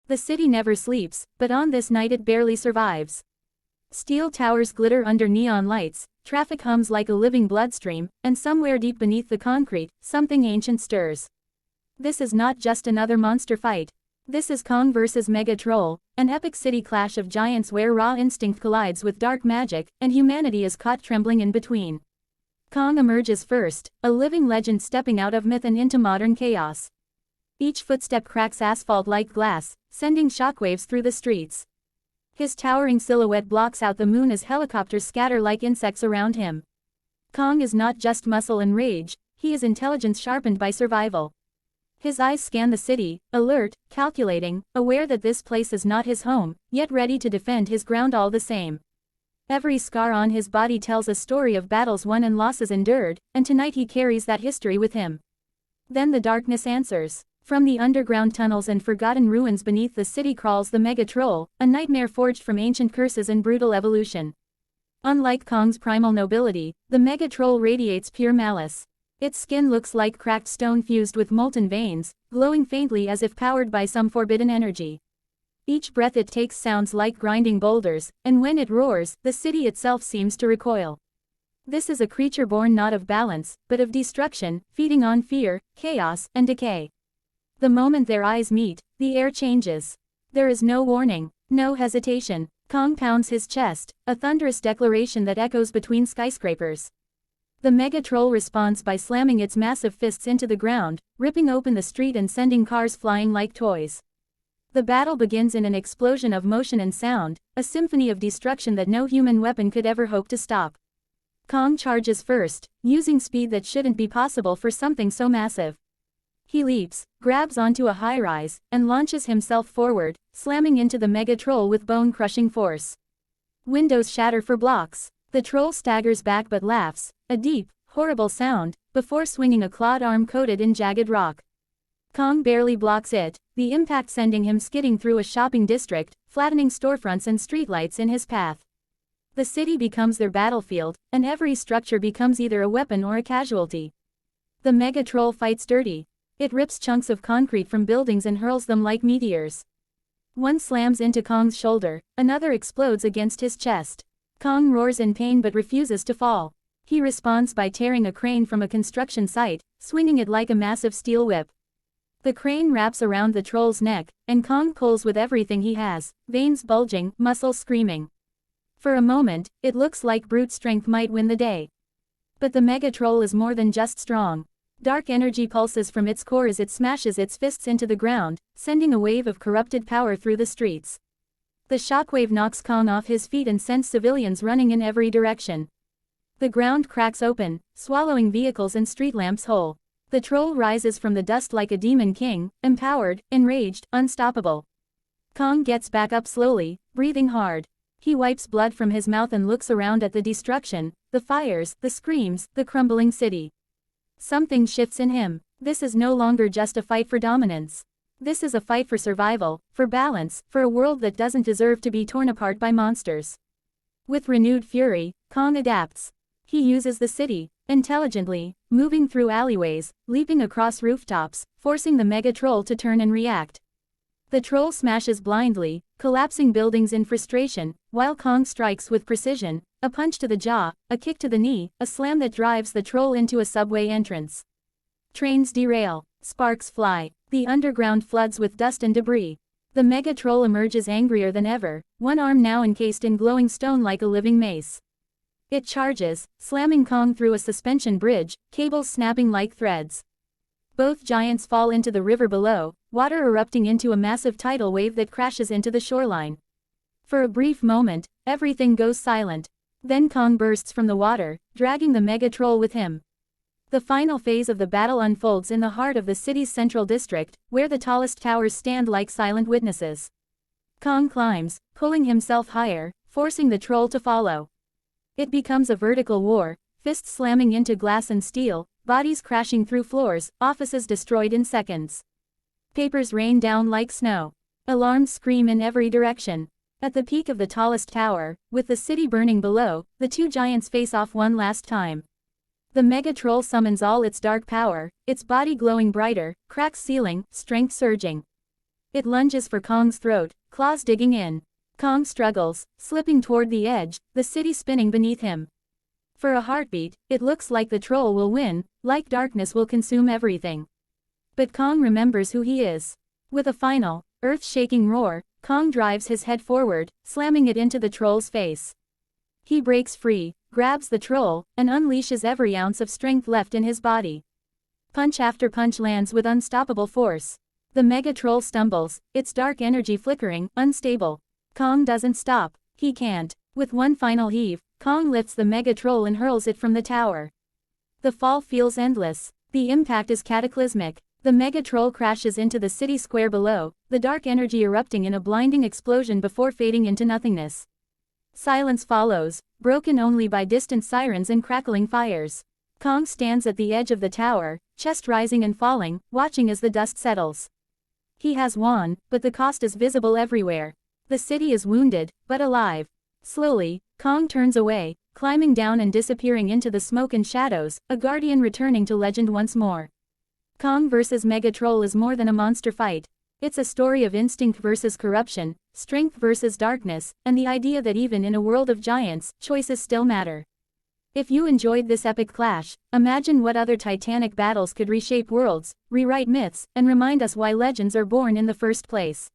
The city never sleeps, but on this night it barely survives. Steel towers glitter under neon lights, traffic hums like a living bloodstream, and somewhere deep beneath the concrete, something ancient stirs. This is not just another monster fight. This is Kong vs. Megatroll, an epic city clash of giants where raw instinct collides with dark magic, and humanity is caught trembling in between. Kong emerges first, a living legend stepping out of myth and into modern chaos. Each footstep cracks asphalt like glass, sending shockwaves through the streets. His towering silhouette blocks out the moon as helicopters scatter like insects around him. Kong is not just muscle and rage, he is intelligence sharpened by survival. His eyes scan the city, alert, calculating, aware that this place is not his home, yet ready to defend his ground all the same. Every scar on his body tells a story of battles won and losses endured, and tonight he carries that history with him. Then the darkness answers. From the underground tunnels and forgotten ruins beneath the city crawls the Megatroll, a nightmare forged from ancient curses and brutal evolution. Unlike Kong's primal nobility, the Megatroll radiates pure malice. Its skin looks like cracked stone fused with molten veins, glowing faintly as if powered by some forbidden energy. Each breath it takes sounds like grinding boulders, and when it roars, the city itself seems to recoil. This is a creature born not of balance, but of destruction, feeding on fear, chaos, and decay. The moment their eyes meet, the air changes. There is no warning, no hesitation. Kong pounds his chest, a thunderous declaration that echoes between skyscrapers. The Megatroll responds by slamming its massive fists into the ground, ripping open the street and sending cars flying like toys. The battle begins in an explosion of motion and sound, a symphony of destruction that no human weapon could ever hope to stop. Kong charges first, using speed that shouldn't be possible for something so massive. He leaps, grabs onto a high-rise, and launches himself forward, slamming into the Megatroll with bone-crushing force. Windows shatter for blocks. The troll staggers back but laughs, a deep, horrible sound, before swinging a clawed arm coated in jagged rock. Kong barely blocks it, the impact sending him skidding through a shopping district, flattening storefronts and streetlights in his path. The city becomes their battlefield, and every structure becomes either a weapon or a casualty. The Megatroll fights dirty. It rips chunks of concrete from buildings and hurls them like meteors. One slams into Kong's shoulder, another explodes against his chest. Kong roars in pain but refuses to fall. He responds by tearing a crane from a construction site, swinging it like a massive steel whip. The crane wraps around the troll's neck, and Kong pulls with everything he has, veins bulging, muscles screaming. For a moment, it looks like brute strength might win the day. But the Megatroll is more than just strong. Dark energy pulses from its core as it smashes its fists into the ground, sending a wave of corrupted power through the streets. The shockwave knocks Kong off his feet and sends civilians running in every direction. The ground cracks open, swallowing vehicles and street lamps whole. The troll rises from the dust like a demon king, empowered, enraged, unstoppable. Kong gets back up slowly, breathing hard. He wipes blood from his mouth and looks around at the destruction, the fires, the screams, the crumbling city. Something shifts in him. This is no longer just a fight for dominance. This is a fight for survival, for balance, for a world that doesn't deserve to be torn apart by monsters. With renewed fury, Kong adapts. He uses the city, intelligently, moving through alleyways, leaping across rooftops, forcing the Megatroll to turn and react. The troll smashes blindly, collapsing buildings in frustration, while Kong strikes with precision, a punch to the jaw, a kick to the knee, a slam that drives the troll into a subway entrance. Trains derail, sparks fly, the underground floods with dust and debris. The Megatroll emerges angrier than ever, one arm now encased in glowing stone like a living mace. It charges, slamming Kong through a suspension bridge, cables snapping like threads. Both giants fall into the river below, water erupting into a massive tidal wave that crashes into the shoreline. For a brief moment, everything goes silent. Then Kong bursts from the water, dragging the Megatroll with him. The final phase of the battle unfolds in the heart of the city's central district, where the tallest towers stand like silent witnesses. Kong climbs, pulling himself higher, forcing the troll to follow. It becomes a vertical war, fists slamming into glass and steel, bodies crashing through floors, offices destroyed in seconds. Papers rain down like snow. Alarms scream in every direction. At the peak of the tallest tower, with the city burning below, the two giants face off one last time. The Megatroll summons all its dark power, its body glowing brighter, cracks ceiling, strength surging. It lunges for Kong's throat, claws digging in. Kong struggles, slipping toward the edge, the city spinning beneath him. For a heartbeat, it looks like the troll will win, like darkness will consume everything. But Kong remembers who he is. With a final, earth-shaking roar, Kong drives his head forward, slamming it into the troll's face. He breaks free, grabs the troll, and unleashes every ounce of strength left in his body. Punch after punch lands with unstoppable force. The mega troll stumbles, its dark energy flickering, unstable. Kong doesn't stop. He can't. With one final heave, Kong lifts the mega troll and hurls it from the tower. The fall feels endless. The impact is cataclysmic. The mega troll crashes into the city square below, the dark energy erupting in a blinding explosion before fading into nothingness. Silence follows, broken only by distant sirens and crackling fires. Kong stands at the edge of the tower, chest rising and falling, watching as the dust settles. He has won, but the cost is visible everywhere. The city is wounded, but alive. Slowly, Kong turns away, climbing down and disappearing into the smoke and shadows, a guardian returning to legend once more. Kong vs. Megatroll is more than a monster fight. It's a story of instinct versus corruption, strength versus darkness, and the idea that even in a world of giants, choices still matter. If you enjoyed this epic clash, imagine what other titanic battles could reshape worlds, rewrite myths, and remind us why legends are born in the first place.